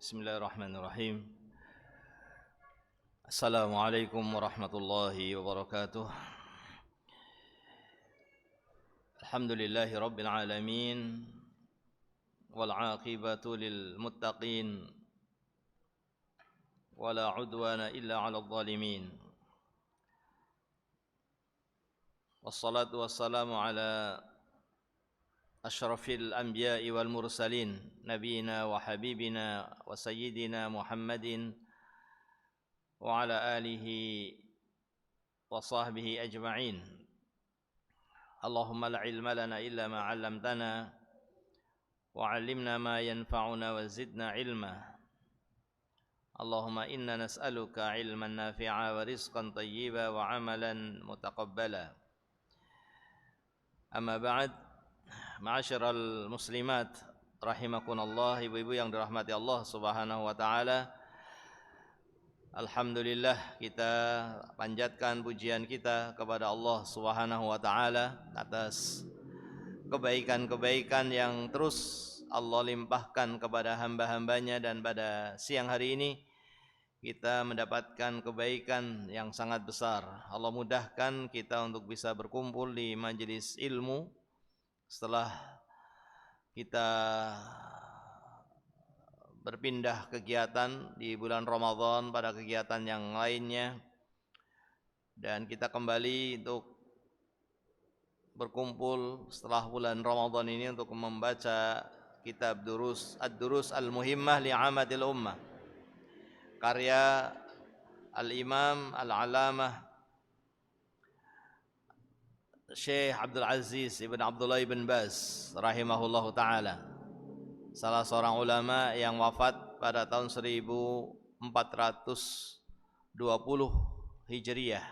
Bismillahirrahmanirrahim. Assalamualaikum warahmatullahi wabarakatuh. Alhamdulillahi rabbil alamin wal aqibatu lil muttaqin wala udwana illa 'alal zalimin. Wassalatu wassalamu ala asyrafil anbiya'i wal mursalin nabiyina wa habibina wa sayyidina Muhammadin wa ala alihi wa sahbihi ajma'in. Allahumma la ilma lana illa ma 'allamtana wa 'allimna ma yanfa'una wa zidna ilma. Allahumma inna nas'aluka ilman nafi'a wa rizqan tayyiba wa 'amalan mutaqabbala. Amma ba'd. Ma'asyiral muslimat rahimakumullah, ibu-ibu yang dirahmati Allah Subhanahu wa taala. Alhamdulillah, kita panjatkan pujian kita kepada Allah Subhanahu wa taala atas kebaikan-kebaikan yang terus Allah limpahkan kepada hamba-hambanya, dan pada siang hari ini kita mendapatkan kebaikan yang sangat besar. Allah mudahkan kita untuk bisa berkumpul di majelis ilmu setelah kita berpindah kegiatan di bulan Ramadan pada kegiatan yang lainnya, dan kita kembali untuk berkumpul setelah bulan Ramadan ini untuk membaca kitab Ad-Durus Al-Muhimmah li'amatil ummah, karya Al-Imam Al-Alamah Syekh Abdul Aziz Ibn Abdullah Ibn Baz rahimahullahu ta'ala, salah seorang ulama yang wafat pada tahun 1420 Hijriyah.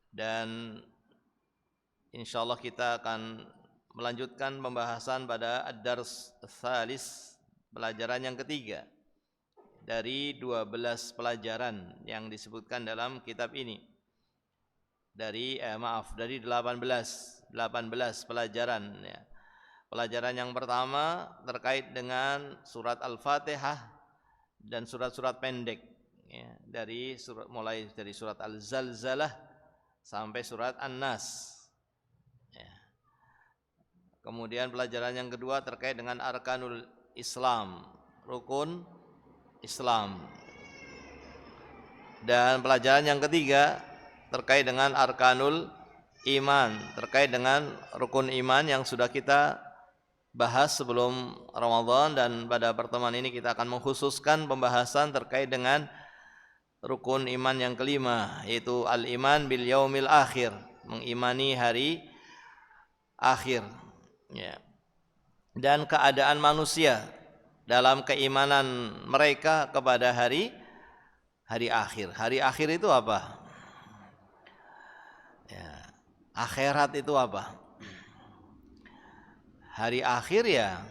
Dan insyaallah kita akan melanjutkan pembahasan pada Ad-Dars Tsalis, pelajaran yang ketiga dari 12 pelajaran yang disebutkan dalam kitab ini. Dari 18 pelajaran ya. Pelajaran yang pertama terkait dengan surat Al-Fatihah dan surat-surat pendek ya, mulai dari surat Al-Zalzalah sampai surat An-Nas ya. Kemudian pelajaran yang kedua terkait dengan arkanul Islam, rukun Islam. Dan pelajaran yang ketiga terkait dengan arkanul iman, terkait dengan rukun iman yang sudah kita bahas sebelum Ramadan, dan pada pertemuan ini kita akan mengkhususkan pembahasan terkait dengan rukun iman yang kelima, yaitu al-iman bil yaumil akhir, mengimani hari akhir ya. Dan keadaan manusia dalam keimanan mereka kepada hari akhir. Hari akhir itu apa? Ya, akhirat itu apa? Hari akhir ya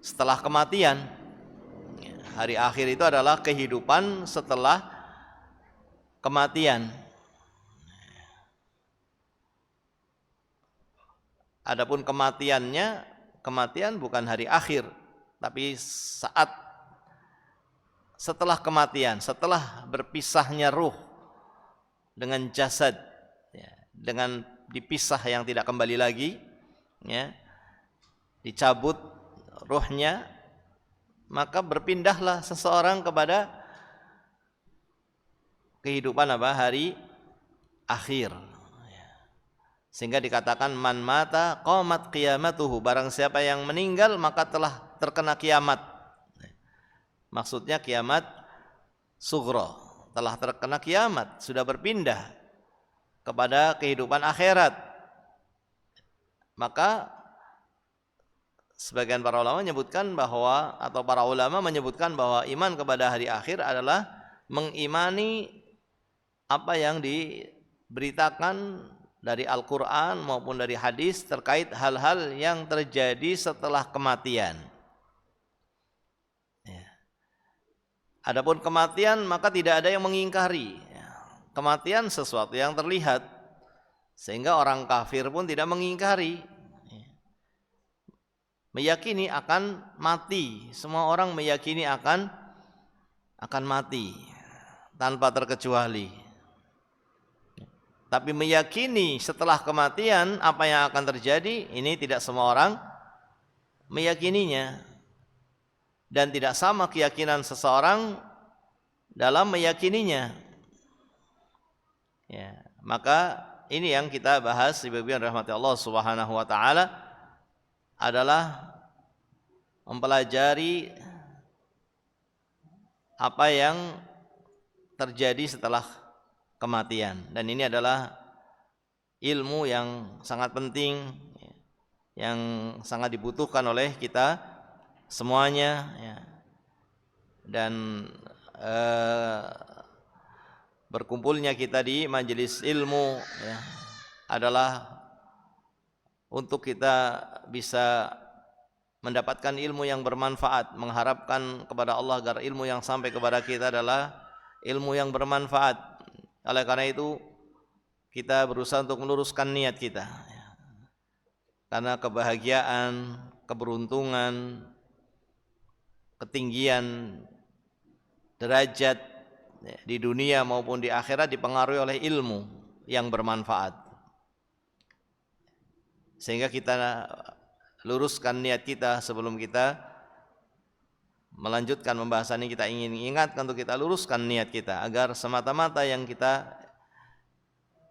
setelah kematian. Hari akhir itu adalah kehidupan setelah kematian. Adapun kematian bukan hari akhir, tapi saat setelah kematian, setelah berpisahnya ruh dengan jasad ya, dengan dipisah yang tidak kembali lagi ya, dicabut ruhnya, maka berpindahlah seseorang kepada kehidupan hari akhir ya. Sehingga dikatakan man mata qamat qiyamatuhu, barang siapa yang meninggal maka telah terkena kiamat. Maksudnya kiamat sughra, telah terkena kiamat, sudah berpindah kepada kehidupan akhirat. Maka sebagian para ulama menyebutkan bahwa, atau para ulama menyebutkan bahwa iman kepada hari akhir adalah mengimani apa yang diberitakan dari Al-Quran maupun dari hadis terkait hal-hal yang terjadi setelah kematian. Adapun kematian maka tidak ada yang mengingkari. Kematian sesuatu yang terlihat, sehingga orang kafir pun tidak mengingkari. meyakini akan mati. Semua orang meyakini akan mati tanpa terkecuali. Tapi meyakini setelah kematian apa yang akan terjadi, ini tidak semua orang meyakininya. Dan tidak sama keyakinan seseorang dalam meyakininya. Ya, maka ini yang kita bahas Ibu-ibu yang rahmati Allah Subhanahu wa taala adalah mempelajari apa yang terjadi setelah kematian, dan ini adalah ilmu yang sangat penting, yang sangat dibutuhkan oleh kita semuanya, ya. Dan berkumpulnya kita di majelis ilmu, ya, adalah untuk kita bisa mendapatkan ilmu yang bermanfaat, mengharapkan kepada Allah agar ilmu yang sampai kepada kita adalah ilmu yang bermanfaat. Oleh karena itu kita berusaha untuk meluruskan niat kita, karena kebahagiaan, keberuntungan, ketinggian derajat di dunia maupun di akhirat dipengaruhi oleh ilmu yang bermanfaat. Sehingga kita luruskan niat kita sebelum kita melanjutkan pembahasan ini. Kita ingin ingatkan untuk kita luruskan niat kita agar semata-mata yang kita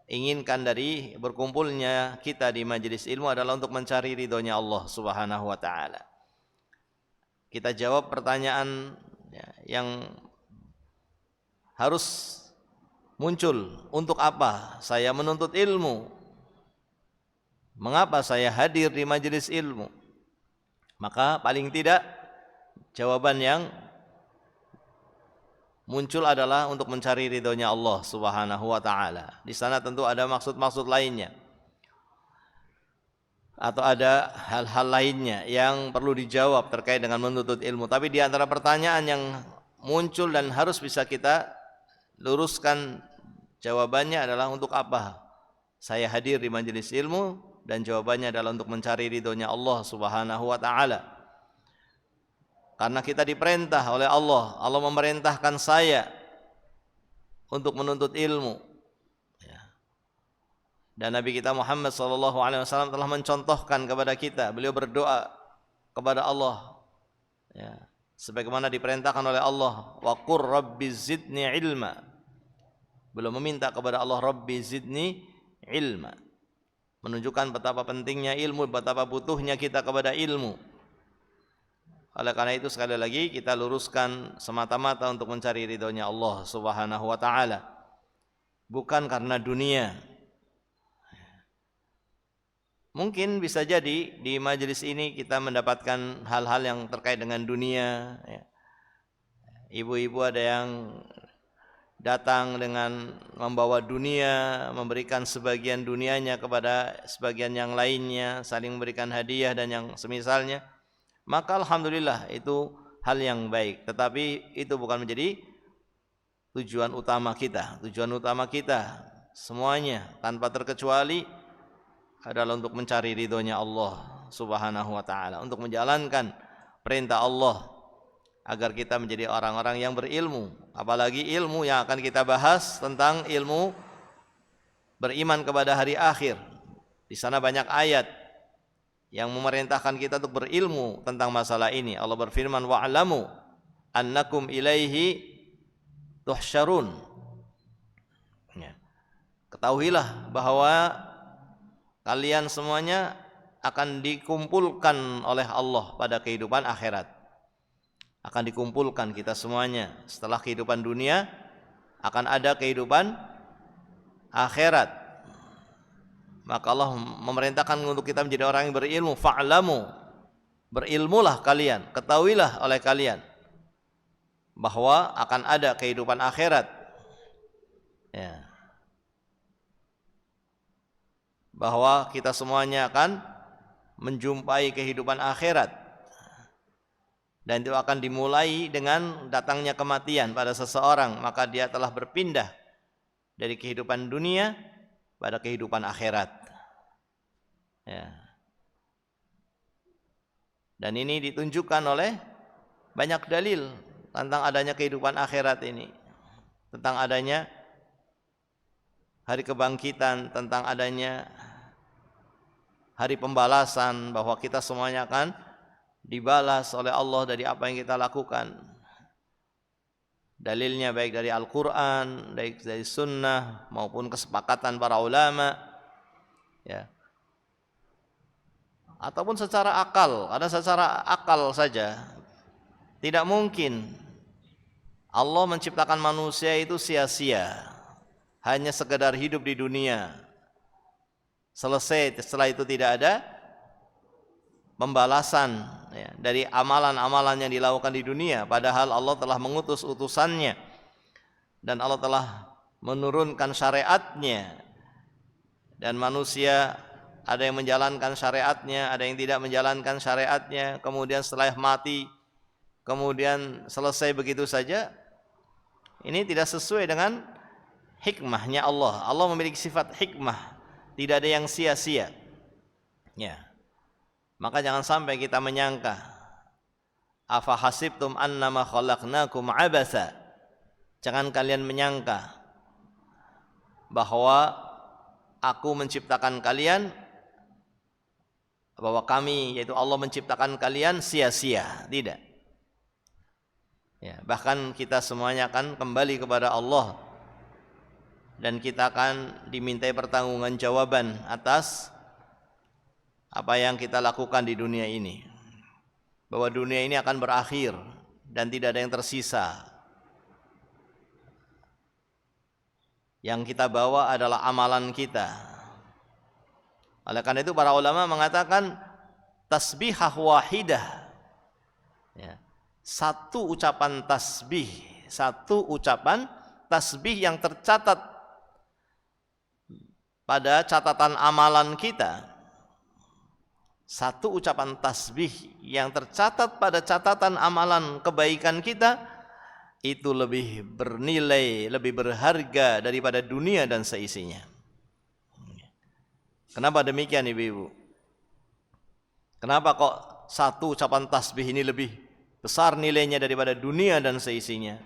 inginkan dari berkumpulnya kita di majelis ilmu adalah untuk mencari ridhonya Allah Subhanahu wa taala. Kita jawab pertanyaan yang harus muncul, untuk apa saya menuntut ilmu? Mengapa saya hadir di majelis ilmu? Maka paling tidak jawaban yang muncul adalah untuk mencari ridhonya Allah Subhanahu wa taala. Di sana tentu ada maksud-maksud lainnya, atau ada hal-hal lainnya yang perlu dijawab terkait dengan menuntut ilmu. Tapi di antara pertanyaan yang muncul dan harus bisa kita luruskan jawabannya adalah untuk apa saya hadir di majelis ilmu, dan jawabannya adalah untuk mencari ridhonya Allah Subhanahu wa taala. Karena kita diperintah oleh Allah, Allah memerintahkan saya untuk menuntut ilmu. Dan Nabi kita Muhammad SAW telah mencontohkan kepada kita, beliau berdoa kepada Allah, ya, sebagaimana diperintahkan oleh Allah, wa qur rabbi zidni ilma. Beliau meminta kepada Allah, Rabbi zidni ilma, menunjukkan betapa pentingnya ilmu, betapa butuhnya kita kepada ilmu. Oleh karena itu sekali lagi kita luruskan semata-mata untuk mencari ridhonya Allah Subhanahu wa taala, bukan karena dunia. Mungkin bisa jadi di majelis ini kita mendapatkan hal-hal yang terkait dengan dunia, ya. Ibu-ibu ada yang datang dengan membawa dunia, memberikan sebagian dunianya kepada sebagian yang lainnya, saling memberikan hadiah dan yang semisalnya. Maka alhamdulillah itu hal yang baik, tetapi itu bukan menjadi tujuan utama kita. Tujuan utama kita semuanya tanpa terkecuali adalah untuk mencari ridhonya Allah Subhanahu wa taala, untuk menjalankan perintah Allah agar kita menjadi orang-orang yang berilmu. Apalagi ilmu yang akan kita bahas tentang ilmu beriman kepada hari akhir. Di sana banyak ayat yang memerintahkan kita untuk berilmu tentang masalah ini. Allah berfirman, wa'lamu annakum ilaihi tuhsyarun. Ya. Ketahuilah bahwa kalian semuanya akan dikumpulkan oleh Allah pada kehidupan akhirat. Akan dikumpulkan kita semuanya. Setelah kehidupan dunia akan ada kehidupan akhirat. Maka Allah memerintahkan untuk kita menjadi orang yang berilmu. Fa'lamu, berilmulah kalian, ketahuilah oleh kalian bahwa akan ada kehidupan akhirat, ya. Bahwa kita semuanya akan menjumpai kehidupan akhirat. Dan itu akan dimulai dengan datangnya kematian pada seseorang, maka dia telah berpindah dari kehidupan dunia pada kehidupan akhirat. Ya. Dan ini ditunjukkan oleh banyak dalil tentang adanya kehidupan akhirat ini, tentang adanya hari kebangkitan, tentang adanya hari pembalasan, bahwa kita semuanya akan dibalas oleh Allah dari apa yang kita lakukan. Dalilnya baik dari Al-Quran, baik dari Sunnah, maupun kesepakatan para ulama, ya, ataupun secara akal. Ada secara akal saja, tidak mungkin Allah menciptakan manusia itu sia-sia, hanya sekedar hidup di dunia, selesai, setelah itu tidak ada pembalasan, ya, dari amalan-amalan yang dilakukan di dunia. Padahal Allah telah mengutus utusannya dan Allah telah menurunkan syariatnya, dan manusia ada yang menjalankan syariatnya, ada yang tidak menjalankan syariatnya. Kemudian setelah mati, kemudian selesai begitu saja. Ini tidak sesuai dengan hikmahnya Allah. Allah memiliki sifat hikmah, tidak ada yang sia-sia, ya. Maka jangan sampai kita menyangka, afa hasibtum annama khalaqnakum abasa, jangan kalian menyangka bahwa aku menciptakan kalian, bahwa kami, yaitu Allah, menciptakan kalian sia-sia. Tidak, ya, bahkan kita semuanya akan kembali kepada Allah, dan kita akan dimintai pertanggungjawaban atas apa yang kita lakukan di dunia ini. Bahwa dunia ini akan berakhir dan tidak ada yang tersisa. Yang kita bawa adalah amalan kita. Oleh karena itu para ulama mengatakan tasbihah wahidah, ya, satu ucapan tasbih yang tercatat pada catatan amalan kita. Satu ucapan tasbih yang tercatat pada catatan amalan kebaikan kita itu lebih bernilai, lebih berharga daripada dunia dan seisinya. Kenapa demikian, ibu-ibu? Kenapa kok satu ucapan tasbih ini lebih besar nilainya daripada dunia dan seisinya?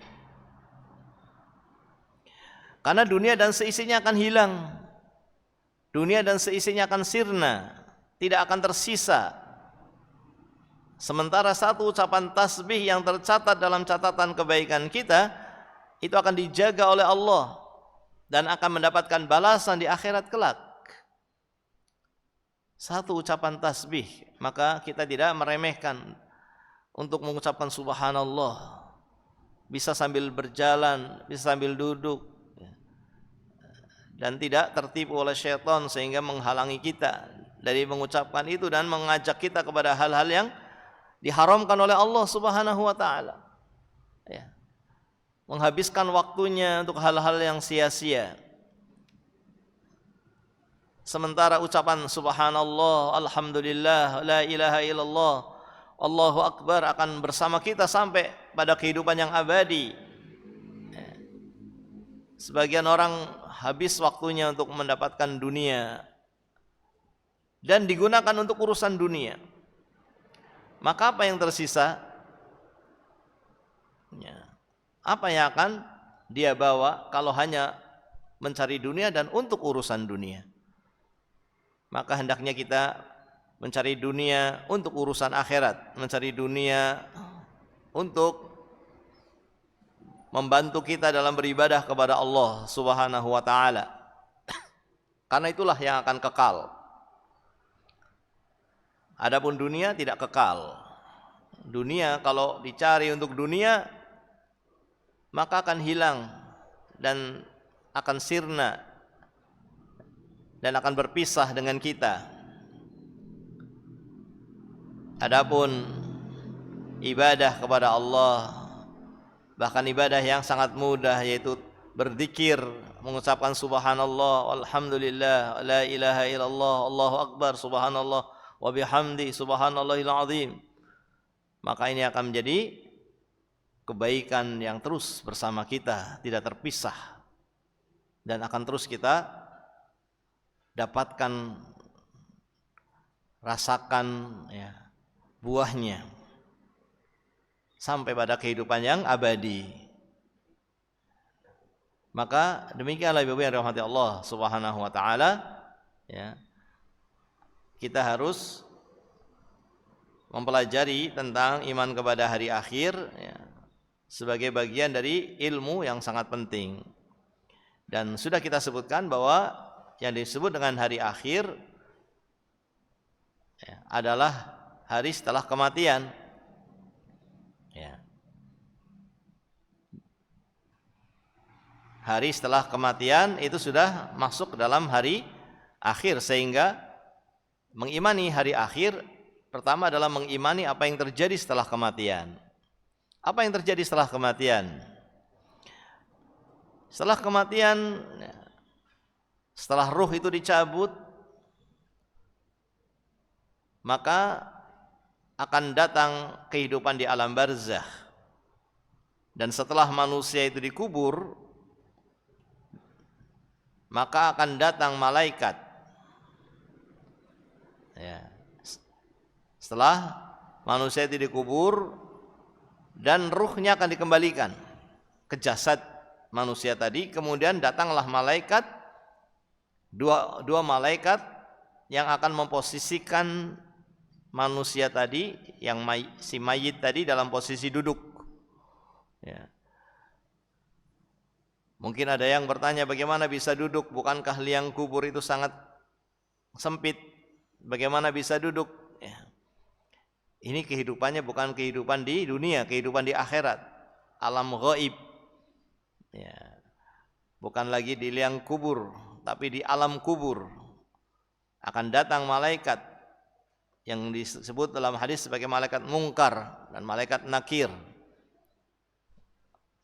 Karena dunia dan seisinya akan hilang. Dunia dan seisinya akan sirna, tidak akan tersisa. Sementara satu ucapan tasbih yang tercatat dalam catatan kebaikan kita itu akan dijaga oleh Allah dan akan mendapatkan balasan di akhirat kelak. Satu ucapan tasbih, maka kita tidak meremehkan untuk mengucapkan subhanallah. Bisa sambil berjalan, bisa sambil duduk, dan tidak tertipu oleh syaitan sehingga menghalangi kita dari mengucapkan itu dan mengajak kita kepada hal-hal yang diharamkan oleh Allah Subhanahu wa taala. Ya. Menghabiskan waktunya untuk hal-hal yang sia-sia. Sementara ucapan subhanallah, alhamdulillah, la ilaha illallah, Allahu akbar akan bersama kita sampai pada kehidupan yang abadi. Ya. Sebagian orang habis waktunya untuk mendapatkan dunia dan digunakan untuk urusan dunia. Maka apa yang tersisa? Ya. Apa yang akan dia bawa kalau hanya mencari dunia dan untuk urusan dunia? Maka hendaknya kita mencari dunia untuk urusan akhirat, mencari dunia untuk membantu kita dalam beribadah kepada Allah Subhanahu wa taala. Karena itulah yang akan kekal. Adapun dunia tidak kekal. Dunia kalau dicari untuk dunia maka akan hilang dan akan sirna dan akan berpisah dengan kita. Adapun ibadah kepada Allah, bahkan ibadah yang sangat mudah, yaitu berzikir, mengucapkan subhanallah, alhamdulillah, la ilaha illallah, Allahu akbar, subhanallah wa bihamdi, subhanallahil azim. Maka ini akan menjadi kebaikan yang terus bersama kita, tidak terpisah, dan akan terus kita dapatkan, rasakan, ya, buahnya sampai pada kehidupan yang abadi. Maka demikianlah Ibu yang dirahmati Allah Subhanahu wa taala, ya. Kita harus mempelajari tentang iman kepada hari akhir, ya, sebagai bagian dari ilmu yang sangat penting. Dan sudah kita sebutkan bahwa yang disebut dengan hari akhir, ya, adalah hari setelah kematian. Ya. Hari setelah kematian itu sudah masuk dalam hari akhir, sehingga mengimani hari akhir pertama adalah mengimani apa yang terjadi setelah kematian. Apa yang terjadi setelah kematian? Setelah kematian, setelah ruh itu dicabut, maka akan datang kehidupan di alam barzakh. Dan setelah manusia itu dikubur, maka akan datang malaikat. Ya. Setelah manusia itu dikubur dan ruhnya akan dikembalikan ke jasad manusia tadi, kemudian datanglah malaikat, dua malaikat yang akan memposisikan manusia tadi, yang si mayit tadi dalam posisi duduk. Ya. Mungkin ada yang bertanya, bagaimana bisa duduk? Bukankah liang kubur itu sangat sempit? Bagaimana bisa duduk? Ya. Ini kehidupannya bukan kehidupan di dunia, kehidupan di akhirat, alam ghaib. Ya. Bukan lagi di liang kubur, tapi di alam kubur. Akan datang malaikat yang disebut dalam hadis sebagai malaikat mungkar dan malaikat nakir.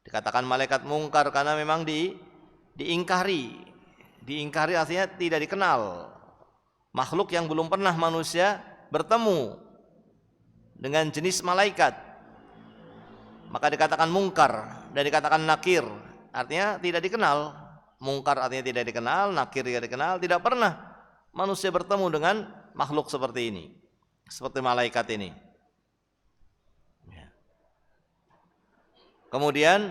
Dikatakan malaikat mungkar karena memang diingkari. Diingkari artinya tidak dikenal. Makhluk yang belum pernah manusia bertemu dengan jenis malaikat, maka dikatakan mungkar. Dan dikatakan nakir, artinya tidak dikenal. Mungkar artinya tidak dikenal, nakir tidak dikenal. Tidak pernah manusia bertemu dengan makhluk seperti ini, seperti malaikat ini. Kemudian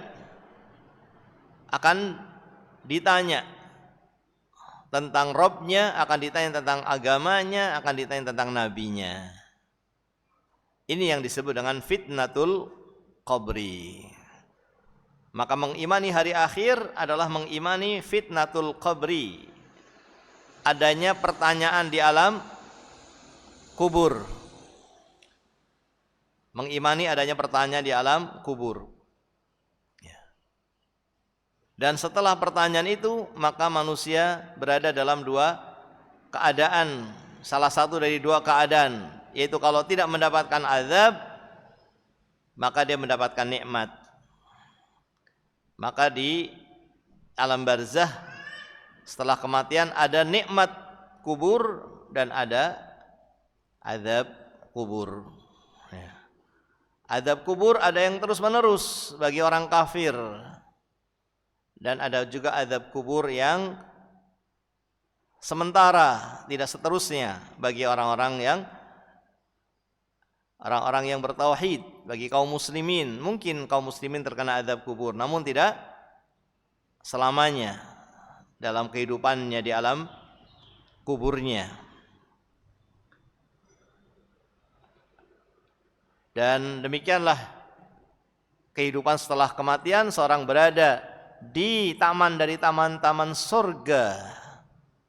akan ditanya tentang Robnya, akan ditanya tentang agamanya, akan ditanya tentang nabinya. Ini yang disebut dengan fitnatul qabri. Maka mengimani hari akhir adalah mengimani fitnatul qabri, adanya pertanyaan di alam kubur. Mengimani adanya pertanyaan di alam kubur. Dan setelah pertanyaan itu, maka manusia berada dalam dua keadaan, salah satu dari dua keadaan, yaitu kalau tidak mendapatkan azab, maka dia mendapatkan nikmat. Maka di alam barzakh setelah kematian ada nikmat kubur dan ada azab kubur. Azab kubur ada yang terus menerus bagi orang kafir, dan ada juga azab kubur yang sementara, tidak seterusnya bagi orang-orang yang bertauhid, bagi kaum muslimin. Mungkin kaum muslimin terkena azab kubur, namun tidak selamanya dalam kehidupannya di alam kuburnya. Dan demikianlah kehidupan setelah kematian, seorang berada di taman dari taman-taman surga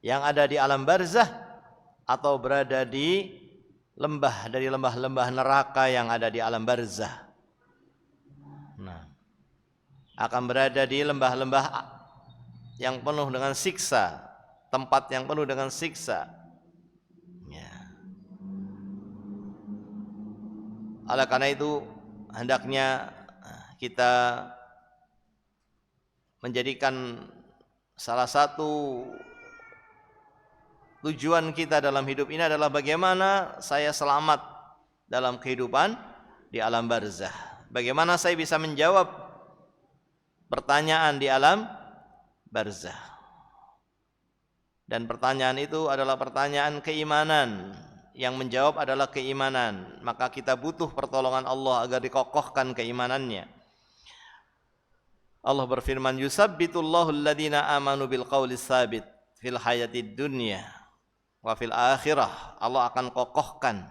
yang ada di alam barzakh, atau berada di lembah dari lembah-lembah neraka yang ada di alam barzakh. Nah, akan berada di lembah-lembah yang penuh dengan siksa, tempat yang penuh dengan siksa. Ya. Oleh karena itu, hendaknya kita menjadikan salah satu tujuan kita dalam hidup ini adalah bagaimana saya selamat dalam kehidupan di alam barzakh. Bagaimana saya bisa menjawab pertanyaan di alam barzakh. Dan pertanyaan itu adalah pertanyaan keimanan, yang menjawab adalah keimanan. Maka kita butuh pertolongan Allah agar dikokohkan keimanannya. Allah berfirman, yusabbitullahu alladhina amanu bil qawlis tsabit fil hayatid dunya wa fil akhirah. Allah akan kokohkan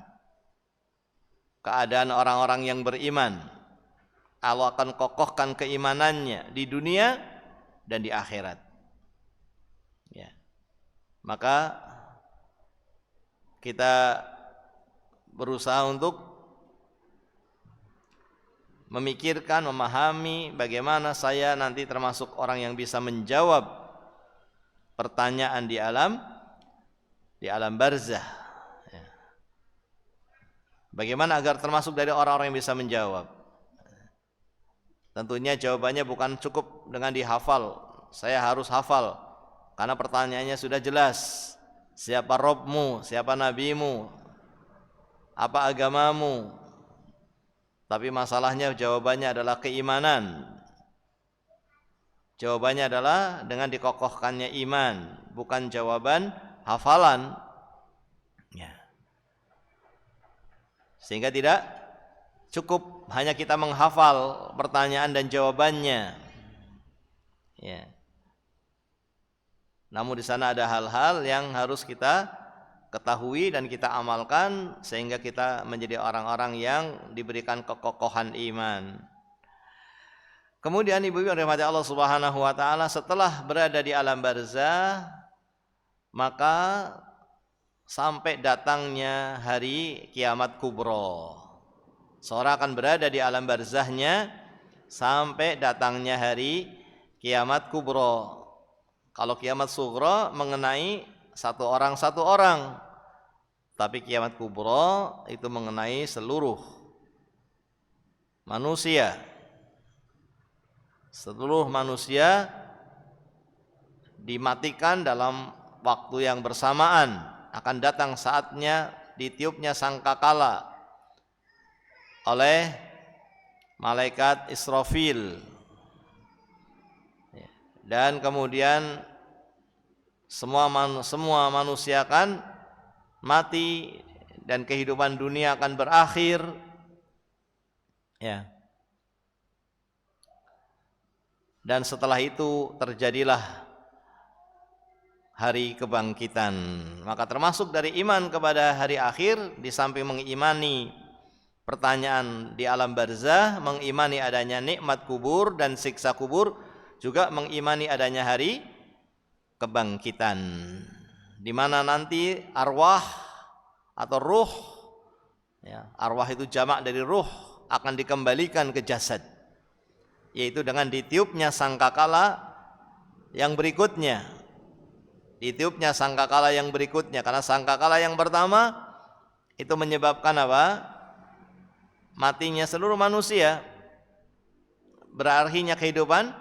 keadaan orang-orang yang beriman. Allah akan kokohkan keimanannya di dunia dan di akhirat. Ya. Maka kita berusaha untuk memikirkan, memahami bagaimana saya nanti termasuk orang yang bisa menjawab pertanyaan di alam barzah. Ya. Bagaimana agar termasuk dari orang-orang yang bisa menjawab? Tentunya jawabannya bukan cukup dengan dihafal. Saya harus hafal karena pertanyaannya sudah jelas. Siapa Rabbmu? Siapa Nabimu? Apa agamamu? Tapi masalahnya jawabannya adalah keimanan. Jawabannya adalah dengan dikokohkannya iman, bukan jawaban hafalan. Ya. Sehingga tidak cukup hanya kita menghafal pertanyaan dan jawabannya. Ya. Namun di sana ada hal-hal yang harus kita ketahui dan kita amalkan sehingga kita menjadi orang-orang yang diberikan kekokohan iman. Kemudian ibu-ibu yang dirahmati Allah Subhanahu wa taala, setelah berada di alam barzah maka sampai datangnya hari kiamat kubro. Seorang akan berada di alam barzahnya sampai datangnya hari kiamat kubro. Kalau kiamat sughra mengenai satu orang, tapi kiamat kubro itu mengenai seluruh manusia. Seluruh manusia dimatikan dalam waktu yang bersamaan. Akan datang saatnya ditiupnya sangkakala oleh malaikat Israfil. Dan kemudian semua manusia akan mati dan kehidupan dunia akan berakhir. Ya. Dan setelah itu terjadilah hari kebangkitan. Maka termasuk dari iman kepada hari akhir, di samping mengimani pertanyaan di alam barzah, mengimani adanya nikmat kubur dan siksa kubur, juga mengimani adanya hari kebangkitan, di mana nanti arwah atau ruh, ya, arwah itu jamak dari ruh, akan dikembalikan ke jasad, yaitu dengan ditiupnya sangkakala yang berikutnya. Ditiupnya sangkakala yang berikutnya, karena sangkakala yang pertama itu menyebabkan apa? Matinya seluruh manusia, berakhirnya kehidupan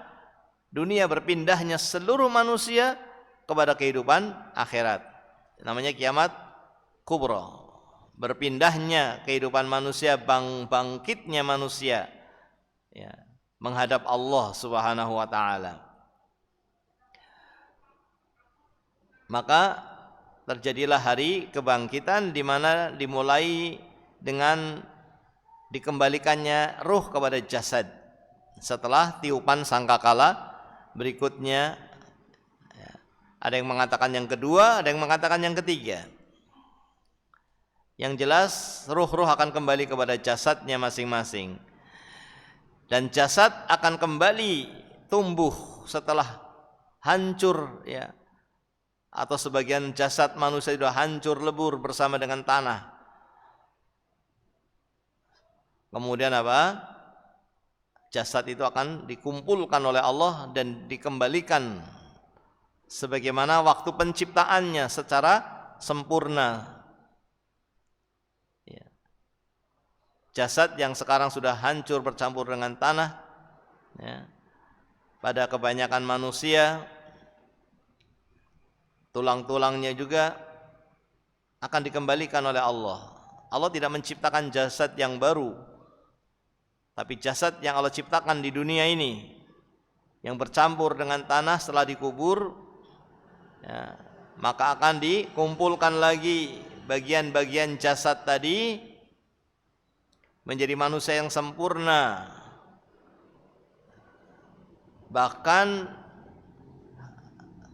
dunia, berpindahnya seluruh manusia kepada kehidupan akhirat. Namanya kiamat kubro. Berpindahnya kehidupan manusia, bangkitnya manusia, ya, menghadap Allah Subhanahu wa taala. Maka terjadilah hari kebangkitan, di mana dimulai dengan dikembalikannya ruh kepada jasad setelah tiupan sangkakala berikutnya. Ada yang mengatakan yang kedua, ada yang mengatakan yang ketiga. Yang jelas ruh-ruh akan kembali kepada jasadnya masing-masing, dan jasad akan kembali tumbuh setelah hancur, ya, atau sebagian jasad manusia sudah hancur lebur bersama dengan tanah. Kemudian apa? Jasad itu akan dikumpulkan oleh Allah dan dikembalikan sebagaimana waktu penciptaannya secara sempurna. Ya. Jasad yang sekarang sudah hancur bercampur dengan tanah, ya, pada kebanyakan manusia, tulang-tulangnya juga akan dikembalikan oleh Allah. Allah tidak menciptakan jasad yang baru, tapi jasad yang Allah ciptakan di dunia ini, yang bercampur dengan tanah setelah dikubur, ya, maka akan dikumpulkan lagi bagian-bagian jasad tadi menjadi manusia yang sempurna. Bahkan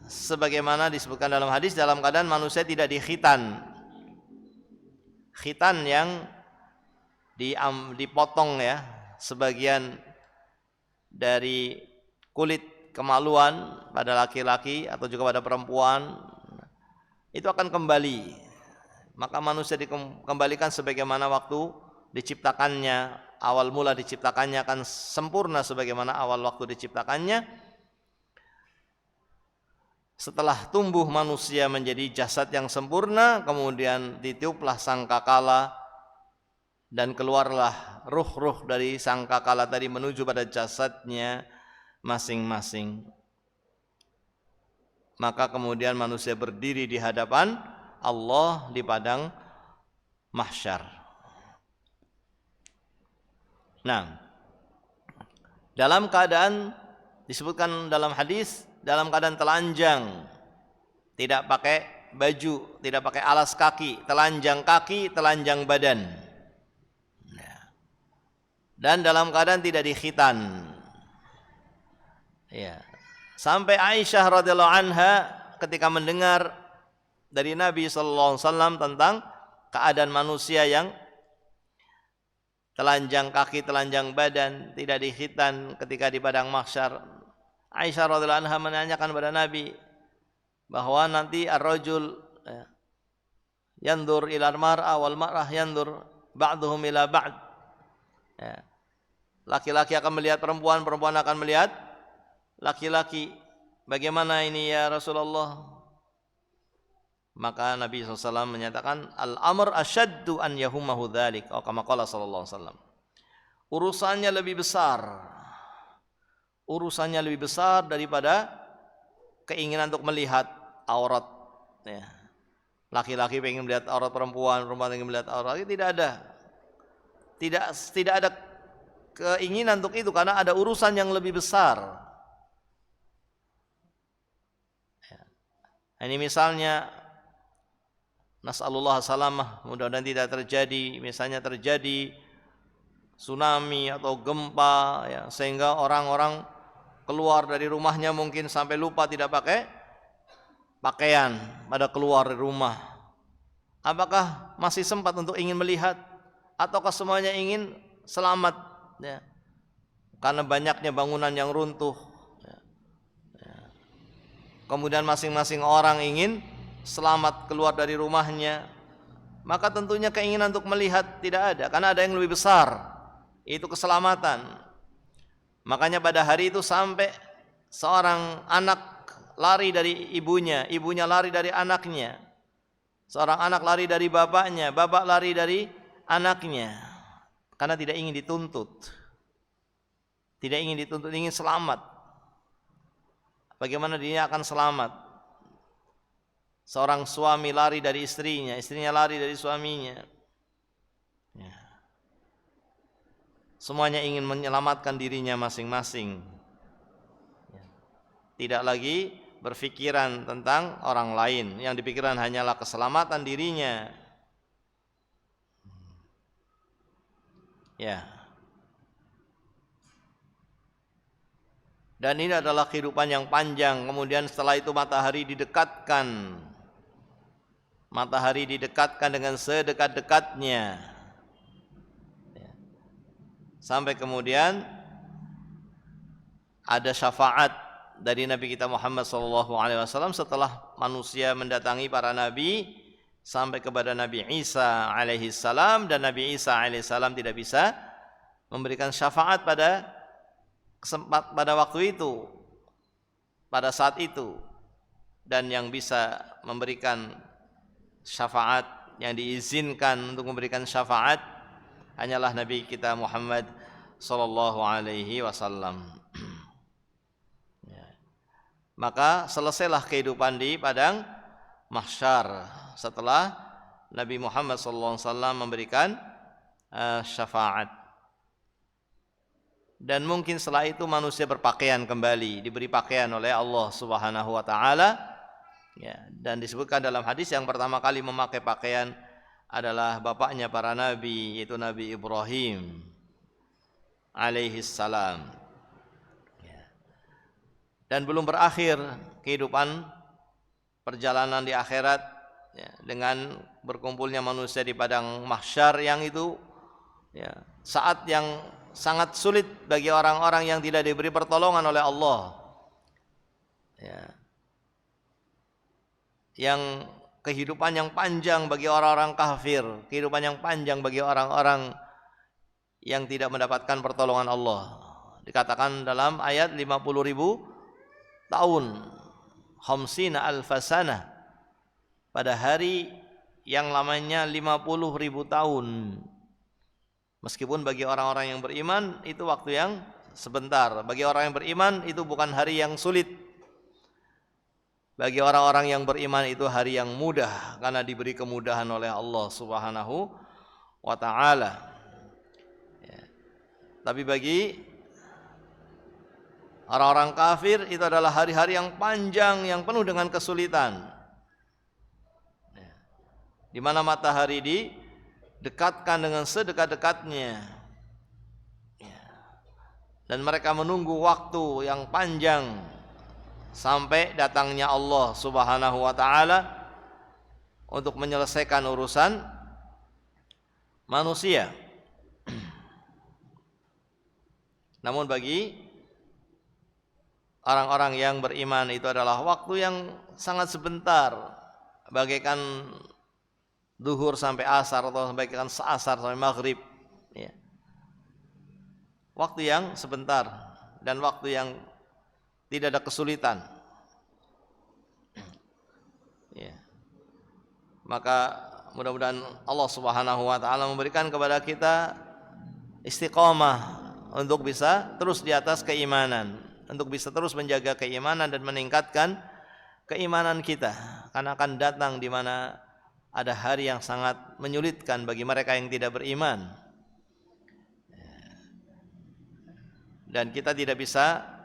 sebagaimana disebutkan dalam hadis, dalam keadaan manusia tidak dikhitan. Khitan yang dipotong ya, sebagian dari kulit kemaluan pada laki-laki atau juga pada perempuan, itu akan kembali. Maka manusia dikembalikan sebagaimana waktu diciptakannya, awal mula diciptakannya akan sempurna sebagaimana awal waktu diciptakannya. Setelah tumbuh manusia menjadi jasad yang sempurna, kemudian ditiuplah sangkakala dan keluarlah ruh-ruh dari sangkakala tadi menuju pada jasadnya masing-masing. Maka kemudian manusia berdiri di hadapan Allah di padang mahsyar. Nah, dalam keadaan disebutkan dalam hadis, dalam keadaan telanjang, tidak pakai baju, tidak pakai alas kaki, telanjang badan, dan dalam keadaan tidak dikhitan. Ya. Sampai Aisyah radhiyallahu anha ketika mendengar dari Nabi sallallahu alaihi wasallam tentang keadaan manusia yang telanjang kaki, telanjang badan, tidak dikhitan ketika di padang mahsyar, Aisyah radhiyallahu anha menanyakan kepada Nabi bahwa nanti ar-rajul yandur ila al-mar'a wal mar'ah yandur ba'duhum ila ba'd. Ya. Laki-laki akan melihat perempuan, perempuan akan melihat laki-laki. Bagaimana ini ya Rasulullah? Maka Nabi SAW menyatakan al-amr asyaddu an yahumahu dzalik, atau kama qala sallallahu alaihi wasallam. Urusannya lebih besar daripada keinginan untuk melihat aurat. Ya. Laki-laki pengen melihat aurat perempuan, perempuan ingin melihat aurat. Tidak ada. Tidak ada keinginan untuk itu karena ada urusan yang lebih besar. Ya. Ini misalnya nas'alullah salamah, mudah-mudahan tidak terjadi, misalnya terjadi tsunami atau gempa ya, sehingga orang-orang keluar dari rumahnya mungkin sampai lupa tidak pakai pakaian pada keluar dari rumah. Apakah masih sempat untuk ingin melihat ataukah semuanya ingin selamat ya, karena banyaknya bangunan yang runtuh ya. Ya. Kemudian masing-masing orang ingin selamat keluar dari rumahnya, maka tentunya keinginan untuk melihat tidak ada, karena ada yang lebih besar, itu keselamatan. Makanya pada hari itu sampai seorang anak lari dari ibunya, ibunya lari dari anaknya, seorang anak lari dari bapaknya, bapak lari dari anaknya, karena tidak ingin dituntut, ingin selamat. Bagaimana dirinya akan selamat? Seorang suami lari dari istrinya, istrinya lari dari suaminya. Ya. Semuanya ingin menyelamatkan dirinya masing-masing. Ya. Tidak lagi berpikiran tentang orang lain, yang dipikirkan hanyalah keselamatan dirinya. Ya. Dan ini adalah kehidupan yang panjang. Kemudian setelah itu matahari didekatkan dengan sedekat-dekatnya ya. Sampai kemudian ada syafaat dari Nabi kita Muhammad SAW setelah manusia mendatangi para nabi sampai kepada Nabi Isa alaihissalam, dan Nabi Isa alaihissalam tidak bisa memberikan syafaat pada waktu itu, pada saat itu, dan yang bisa memberikan syafaat, yang diizinkan untuk memberikan syafaat hanyalah Nabi kita Muhammad sallallahu alaihi wasallam. Maka selesailah kehidupan di padang mahsyar setelah Nabi Muhammad sallallahu alaihi wasallam memberikan syafaat. Dan mungkin setelah itu manusia berpakaian kembali, diberi pakaian oleh Allah Subhanahu wa taala. Ya, dan disebutkan dalam hadis yang pertama kali memakai pakaian adalah bapaknya para nabi, yaitu Nabi Ibrahim alaihi salam. Ya. Dan belum berakhir kehidupan perjalanan di akhirat, ya, dengan berkumpulnya manusia di padang mahsyar yang itu, ya, saat yang sangat sulit bagi orang-orang yang tidak diberi pertolongan oleh Allah, ya, yang kehidupan yang panjang bagi orang-orang kafir, kehidupan yang panjang bagi orang-orang yang tidak mendapatkan pertolongan Allah. Dikatakan dalam ayat 50.000 tahun, khamsina alfasana, pada hari yang lamanya 50.000 tahun. Meskipun bagi orang-orang yang beriman itu waktu yang sebentar, bagi orang yang beriman itu bukan hari yang sulit. Bagi orang-orang yang beriman itu hari yang mudah karena diberi kemudahan oleh Allah Subhanahu wa taala. Ya. Tapi bagi orang-orang kafir itu adalah hari-hari yang panjang yang penuh dengan kesulitan. Ya. Di mana matahari didekatkan dengan sedekat-dekatnya. Ya. Dan mereka menunggu waktu yang panjang sampai datangnya Allah Subhanahu wa taala untuk menyelesaikan urusan manusia. Namun bagi orang-orang yang beriman itu adalah waktu yang sangat sebentar, bagaikan zuhur sampai asar atau bagaikan seasar sampai maghrib, ya. Waktu yang sebentar dan waktu yang tidak ada kesulitan. Ya. Maka mudah-mudahan Allah Subhanahu wa taala memberikan kepada kita istiqomah untuk bisa terus di atas keimanan, untuk bisa terus menjaga keimanan dan meningkatkan keimanan kita. Karena akan datang di mana ada hari yang sangat menyulitkan bagi mereka yang tidak beriman. Dan kita tidak bisa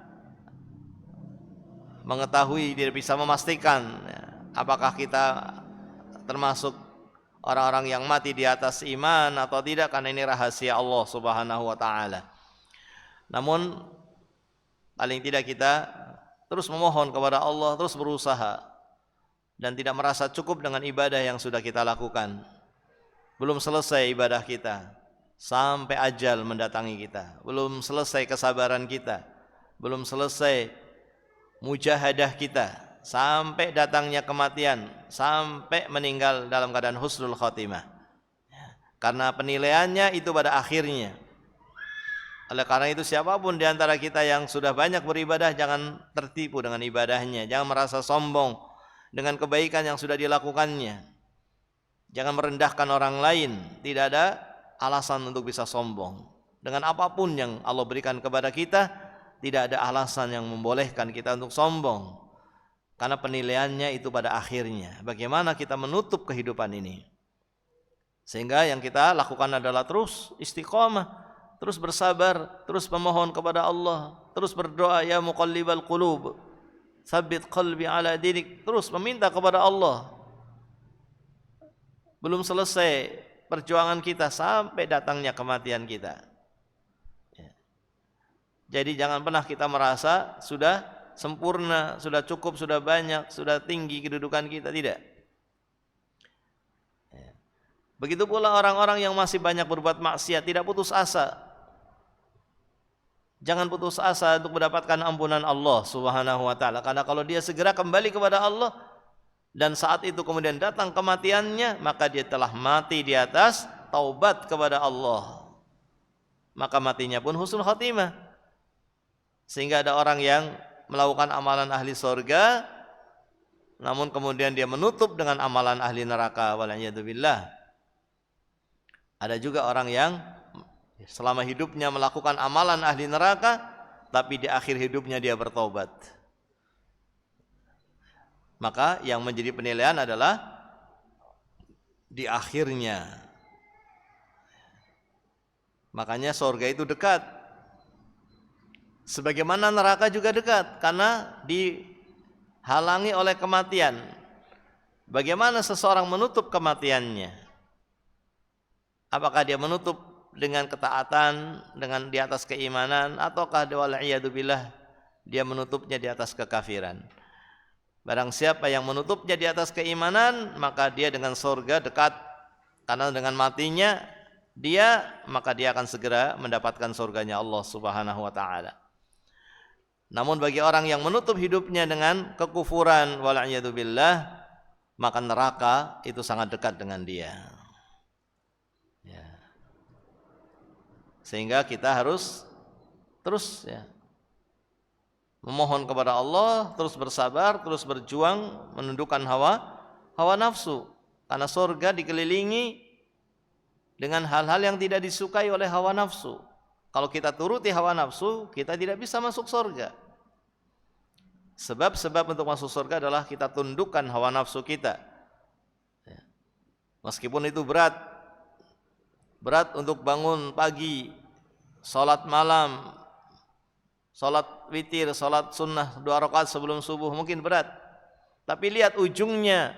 mengetahui, tidak bisa memastikan apakah kita termasuk orang-orang yang mati di atas iman atau tidak, karena ini rahasia Allah Subhanahu wa taala. Namun paling tidak kita terus memohon kepada Allah, terus berusaha dan tidak merasa cukup dengan ibadah yang sudah kita lakukan. Belum selesai ibadah kita sampai ajal mendatangi kita. Belum selesai kesabaran kita. Belum selesai mujahadah kita sampai datangnya kematian, sampai meninggal dalam keadaan husnul khotimah. Karena penilaiannya itu pada akhirnya. Oleh karena itu siapapun di antara kita yang sudah banyak beribadah, jangan tertipu dengan ibadahnya, jangan merasa sombong dengan kebaikan yang sudah dilakukannya. Jangan merendahkan orang lain, tidak ada alasan untuk bisa sombong. Dengan apapun yang Allah berikan kepada kita, tidak ada alasan yang membolehkan kita untuk sombong. Karena penilaiannya itu pada akhirnya. Bagaimana kita menutup kehidupan ini. Sehingga yang kita lakukan adalah terus istiqomah, terus bersabar, terus memohon kepada Allah, terus berdoa, ya muqallibal qulub, tsabbit qalbi ala dinik, terus meminta kepada Allah. Belum selesai perjuangan kita sampai datangnya kematian kita. Jadi jangan pernah kita merasa sudah sempurna, sudah cukup, sudah banyak, sudah tinggi kedudukan kita, tidak. Begitu pula orang-orang yang masih banyak berbuat maksiat, tidak putus asa. Jangan putus asa untuk mendapatkan ampunan Allah Subhanahu wa taala, karena kalau dia segera kembali kepada Allah dan saat itu kemudian datang kematiannya, maka dia telah mati di atas taubat kepada Allah. Maka matinya pun husnul khatimah. Sehingga ada orang yang melakukan amalan ahli surga, namun kemudian dia menutup dengan amalan ahli neraka, wala'iyadzubillah. Ada juga orang yang selama hidupnya melakukan amalan ahli neraka, tapi di akhir hidupnya dia bertobat. Maka yang menjadi penilaian adalah di akhirnya. Makanya surga itu dekat. Sebagaimana neraka juga dekat, karena dihalangi oleh kematian. bagaimana seseorang menutup kematiannya? Apakah dia menutup dengan ketaatan, dengan di atas keimanan, ataukah wal'iyadzubillah dia menutupnya di atas kekafiran? Barang siapa yang menutupnya di atas keimanan, maka dia dengan surga dekat, karena dengan matinya maka dia akan segera mendapatkan surganya Allah Subhanahu wa taala. Namun bagi orang yang menutup hidupnya dengan kekufuran wal'iyadzubillah, maka neraka itu sangat dekat dengan dia. Ya. Sehingga kita harus terus memohon kepada Allah, terus bersabar, terus berjuang menundukkan hawa nafsu. Karena surga dikelilingi dengan hal-hal yang tidak disukai oleh hawa nafsu. Kalau kita turuti hawa nafsu, kita tidak bisa masuk surga. Sebab-sebab untuk masuk surga adalah kita tundukkan hawa nafsu kita. Meskipun itu berat untuk bangun pagi, sholat malam, sholat witir, sholat sunnah 2 rakaat sebelum subuh, mungkin berat. Tapi lihat ujungnya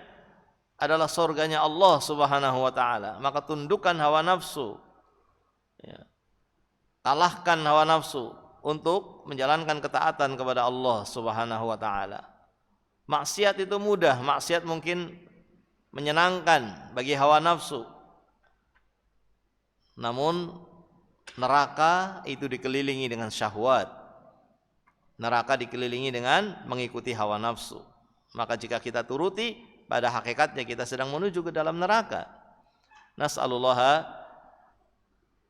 adalah surganya Allah Subhanahu wa taala. Maka tundukkan hawa nafsu. Kalahkan hawa nafsu untuk menjalankan ketaatan kepada Allah Subhanahu wa taala. Maksiat itu mudah, maksiat mungkin menyenangkan bagi hawa nafsu. Namun neraka itu dikelilingi dengan syahwat. Neraka dikelilingi dengan mengikuti hawa nafsu. Maka jika kita turuti, pada hakikatnya kita sedang menuju ke dalam neraka. Nas'alullaha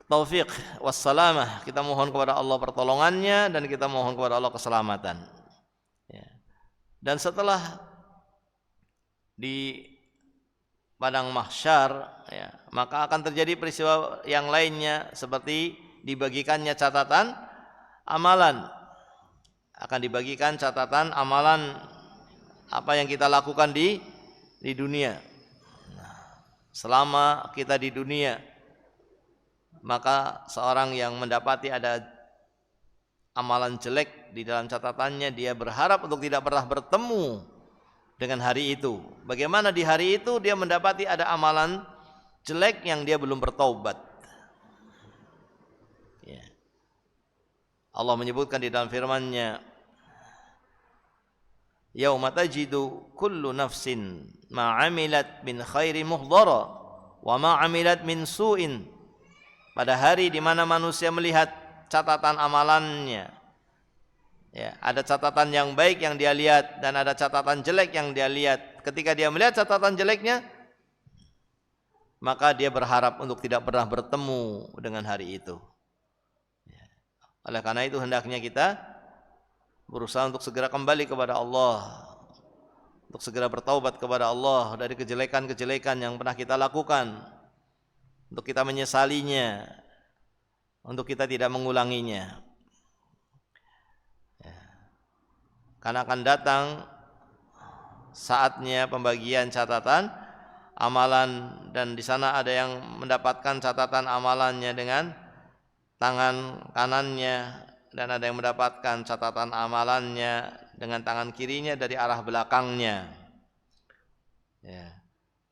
taufiq wassalamah. Kita mohon kepada Allah pertolongannya dan kita mohon kepada Allah keselamatan. Dan setelah di padang mahsyar, maka akan terjadi peristiwa yang lainnya, seperti dibagikannya catatan amalan. Akan dibagikan catatan amalan apa yang kita lakukan di dunia. Selama kita di dunia, maka seorang yang mendapati ada amalan jelek di dalam catatannya, dia berharap untuk tidak pernah bertemu dengan hari itu. Bagaimana di hari itu dia mendapati ada amalan jelek yang dia belum bertaubat. Allah menyebutkan di dalam firman-Nya, yauma tajidu kullu nafsin ma 'amilat min khairi muhdhara wa ma 'amilat min su'in. Pada hari di mana manusia melihat catatan amalannya, ada catatan yang baik yang dia lihat dan ada catatan jelek yang dia lihat. Ketika dia melihat catatan jeleknya, maka dia berharap untuk tidak pernah bertemu dengan hari itu. Oleh karena itu hendaknya kita berusaha untuk segera kembali kepada Allah, untuk segera bertaubat kepada Allah dari kejelekan-kejelekan yang pernah kita lakukan, untuk kita menyesalinya, untuk kita tidak mengulanginya. Karena akan datang saatnya pembagian catatan amalan, dan di sana ada yang mendapatkan catatan amalannya dengan tangan kanannya, dan ada yang mendapatkan catatan amalannya dengan tangan kirinya dari arah belakangnya.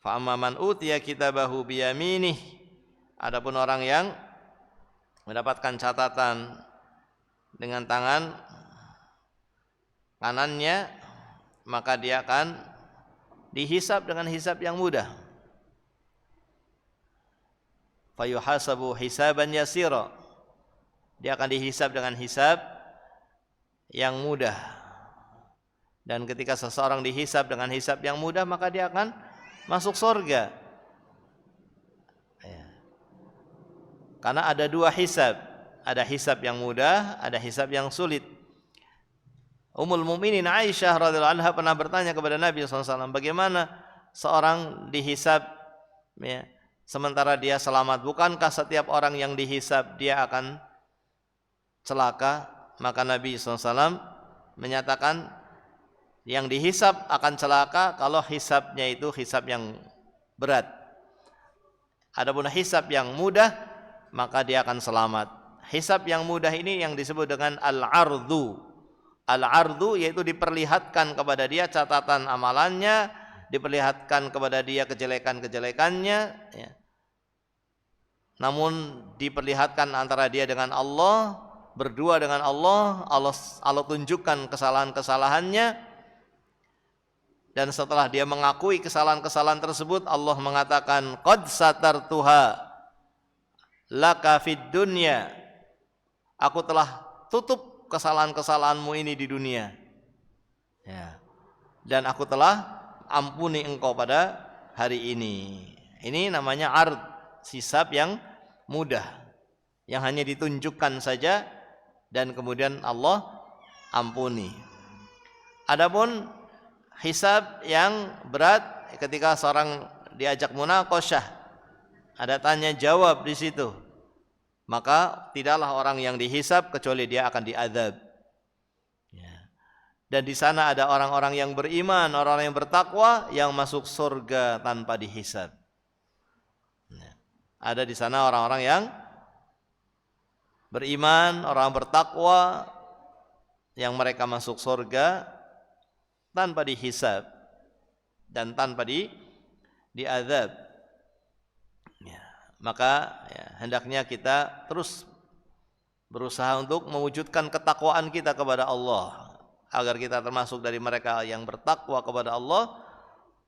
Fa amma man utiya kitabahu biyaminih. Adapun orang yang mendapatkan catatan dengan tangan kanannya, maka dia akan dihisab dengan hisab yang mudah. Fayuhasabu hisaban yasira. Dia akan dihisab dengan hisab yang mudah. Dan ketika seseorang dihisab dengan hisab yang mudah, maka dia akan masuk surga. Karena ada 2 hisab, ada hisab yang mudah, ada hisab yang sulit. Ummul Mukminin Aisyah radhiyallahu anha pernah bertanya kepada Nabi SAW, bagaimana seorang dihisab sementara dia selamat? Bukankah setiap orang yang dihisab dia akan celaka? Maka Nabi SAW menyatakan yang dihisab akan celaka kalau hisabnya itu hisab yang berat. Adapun hisab yang mudah, maka dia akan selamat. Hisab yang mudah ini yang disebut dengan al-ardu. Al-ardu yaitu diperlihatkan kepada dia catatan amalannya diperlihatkan kepada dia kejelekan-kejelekannya, ya. Namun diperlihatkan antara dia dengan Allah, berdua dengan Allah tunjukkan kesalahan-kesalahannya, dan setelah dia mengakui kesalahan-kesalahan tersebut, Allah mengatakan qad satartuha laka fid dunya, aku telah tutup kesalahan-kesalahanmu ini di dunia, ya. Dan aku telah ampuni engkau pada hari ini. Ini namanya ard, hisab yang mudah, yang hanya ditunjukkan saja dan kemudian Allah ampuni. Adapun hisab yang berat ketika seorang diajak munaqasyah, ada tanya jawab di situ, maka tidaklah orang yang dihisab kecuali dia akan diazab. Ya. Dan di sana ada orang-orang yang beriman, orang-orang yang bertakwa yang masuk surga tanpa dihisab. Ya. Ada di sana orang-orang yang beriman, orang bertakwa yang mereka masuk surga tanpa dihisab dan tanpa diazab. Ya, maka ya, hendaknya kita terus berusaha untuk mewujudkan ketakwaan kita kepada Allah, agar kita termasuk dari mereka yang bertakwa kepada Allah,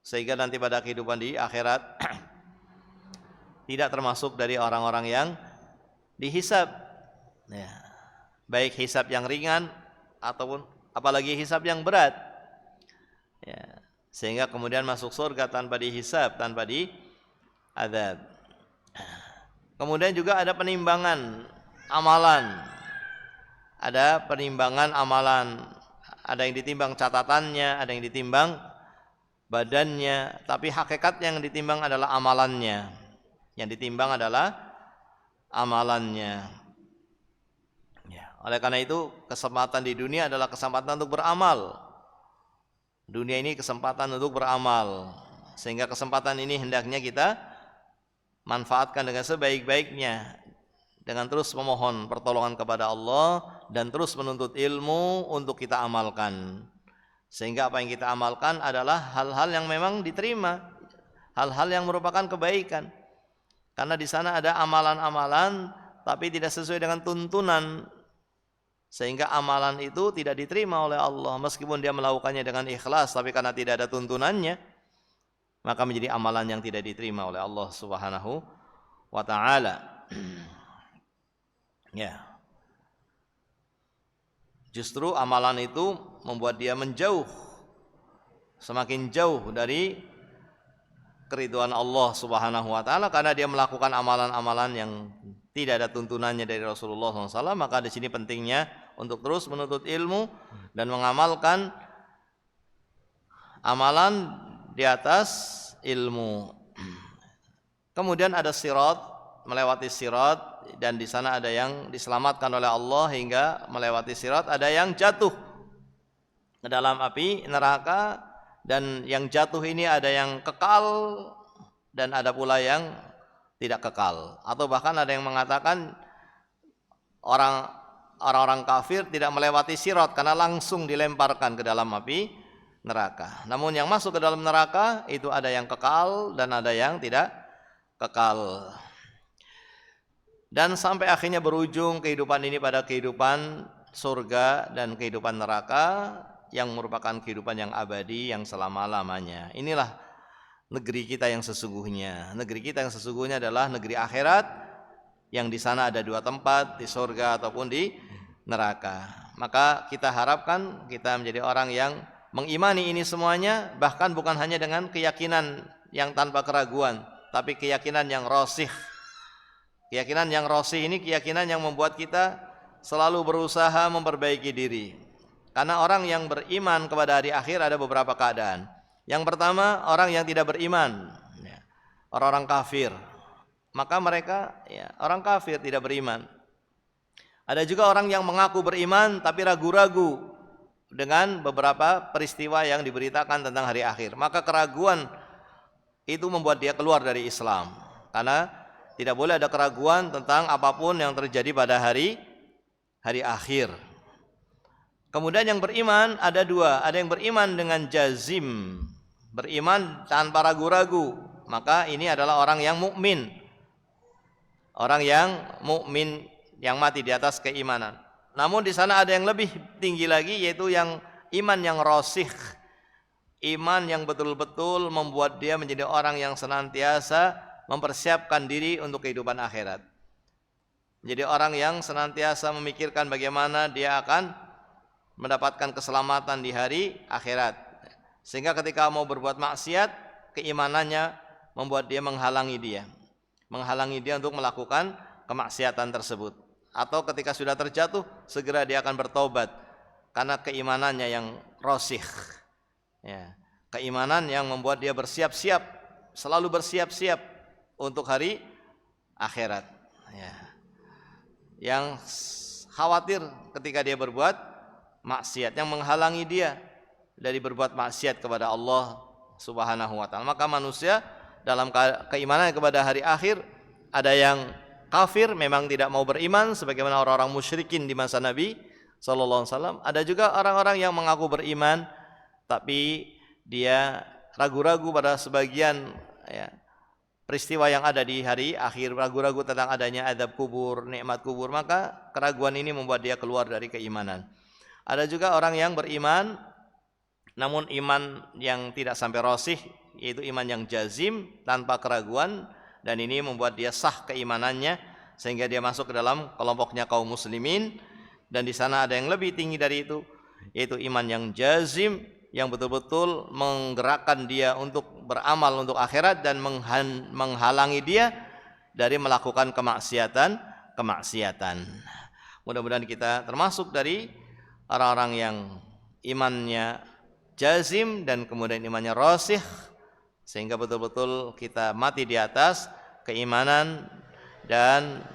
sehingga nanti pada kehidupan di akhirat tidak termasuk dari orang-orang yang dihisab, ya, baik hisab yang ringan ataupun apalagi hisab yang berat, ya, sehingga kemudian masuk surga tanpa dihisab, tanpa diazab. Kemudian juga ada penimbangan amalan. Ada penimbangan amalan. Ada yang ditimbang catatannya, ada yang ditimbang badannya, tapi hakikat yang ditimbang adalah amalannya. Yang ditimbang adalah amalannya. Ya, oleh karena itu kesempatan di dunia adalah kesempatan untuk beramal. Dunia ini kesempatan untuk beramal, sehingga kesempatan ini hendaknya kita manfaatkan dengan sebaik-baiknya, dengan terus memohon pertolongan kepada Allah dan terus menuntut ilmu untuk kita amalkan, sehingga apa yang kita amalkan adalah hal-hal yang memang diterima, hal-hal yang merupakan kebaikan. Karena di sana ada amalan-amalan tapi tidak sesuai dengan tuntunan, sehingga amalan itu tidak diterima oleh Allah meskipun dia melakukannya dengan ikhlas, tapi karena tidak ada tuntunannya, maka menjadi amalan yang tidak diterima oleh Allah Subhanahu wa taala. Ya. Justru amalan itu membuat dia menjauh, semakin jauh dari keridhaan Allah Subhanahu wa taala, karena dia melakukan amalan-amalan yang tidak ada tuntunannya dari Rasulullah SAW. Maka di sini pentingnya untuk terus menuntut ilmu dan mengamalkan amalan di atas ilmu. Kemudian ada sirat, melewati sirat, dan di sana ada yang diselamatkan oleh Allah hingga melewati sirat, ada yang jatuh ke dalam api neraka, dan yang jatuh ini ada yang kekal dan ada pula yang tidak kekal. Atau bahkan ada yang mengatakan orang-orang kafir tidak melewati sirat karena langsung dilemparkan ke dalam api neraka. Namun yang masuk ke dalam neraka itu ada yang kekal dan ada yang tidak kekal. Dan sampai akhirnya berujung kehidupan ini pada kehidupan surga dan kehidupan neraka yang merupakan kehidupan yang abadi, yang selama-lamanya. Inilah negeri kita yang sesungguhnya. Negeri kita yang sesungguhnya adalah negeri akhirat, yang di sana ada dua tempat, di surga ataupun di neraka. Maka kita harapkan kita menjadi orang yang mengimani ini semuanya, bahkan bukan hanya dengan keyakinan yang tanpa keraguan, tapi keyakinan yang rosih. Keyakinan yang rosih ini keyakinan yang membuat kita selalu berusaha memperbaiki diri. Karena orang yang beriman kepada hari akhir ada beberapa keadaan. Yang pertama, orang yang tidak beriman, orang-orang kafir. Maka mereka orang kafir tidak beriman. Ada juga orang yang mengaku beriman tapi ragu-ragu dengan beberapa peristiwa yang diberitakan tentang hari akhir. Maka keraguan itu membuat dia keluar dari Islam. Karena tidak boleh ada keraguan tentang apapun yang terjadi pada hari akhir. Kemudian yang beriman ada dua. Ada yang beriman dengan jazim, beriman tanpa ragu-ragu, maka ini adalah orang yang mukmin. Orang yang mukmin yang mati di atas keimanan. Namun di sana ada yang lebih tinggi lagi, yaitu yang iman yang rasikh. Iman yang betul-betul membuat dia menjadi orang yang senantiasa mempersiapkan diri untuk kehidupan akhirat. Jadi orang yang senantiasa memikirkan bagaimana dia akan mendapatkan keselamatan di hari akhirat. Sehingga ketika mau berbuat maksiat, keimanannya membuat dia menghalangi dia untuk melakukan kemaksiatan tersebut. Atau ketika sudah terjatuh, segera dia akan bertobat karena keimanannya yang rasikh. Ya, keimanan yang membuat dia bersiap-siap, selalu bersiap-siap untuk hari akhirat. Ya. Yang khawatir ketika dia berbuat maksiat, yang menghalangi dia dari berbuat maksiat kepada Allah Subhanahu wa taala. Maka manusia dalam keimanan kepada hari akhir, ada yang kafir, memang tidak mau beriman sebagaimana orang-orang musyrikin di masa Nabi sallallahu alaihi wasallam. Ada juga orang-orang yang mengaku beriman tapi dia ragu-ragu pada sebagian peristiwa yang ada di hari akhir, ragu-ragu tentang adanya azab kubur, nikmat kubur, maka keraguan ini membuat dia keluar dari keimanan. Ada juga orang yang beriman namun iman yang tidak sampai rasikh, yaitu iman yang jazim tanpa keraguan, dan ini membuat dia sah keimanannya sehingga dia masuk ke dalam kelompoknya kaum muslimin. Dan di sana ada yang lebih tinggi dari itu, yaitu iman yang jazim, yang betul-betul menggerakkan dia untuk beramal untuk akhirat dan menghalangi dia dari melakukan kemaksiatan. Mudah-mudahan kita termasuk dari orang-orang yang imannya jazim dan kemudian imannya rasikh, sehingga betul-betul kita mati di atas keimanan dan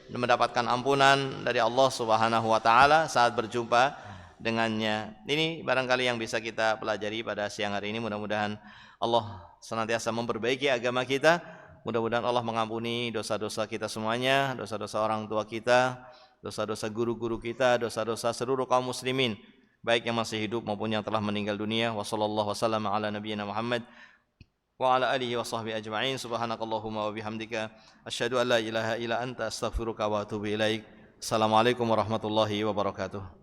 mendapatkan ampunan dari Allah Subhanahu wa taala saat berjumpa dengannya. Ini barangkali yang bisa kita pelajari pada siang hari ini. Mudah-mudahan Allah senantiasa memperbaiki agama kita. Mudah-mudahan Allah mengampuni dosa-dosa kita semuanya, dosa-dosa orang tua kita, dosa-dosa guru-guru kita, dosa-dosa seluruh kaum muslimin, baik yang masih hidup maupun yang telah meninggal dunia. Wassallallahu wasallam ala nabiyyina Muhammad wa ala alihi wa sahbihi ajma'in. Subhanakallahumma wa bihamdika asyhadu an la ilaha illa anta astaghfiruka wa atubu ilaik. Assalamualaikum warahmatullahi wabarakatuh.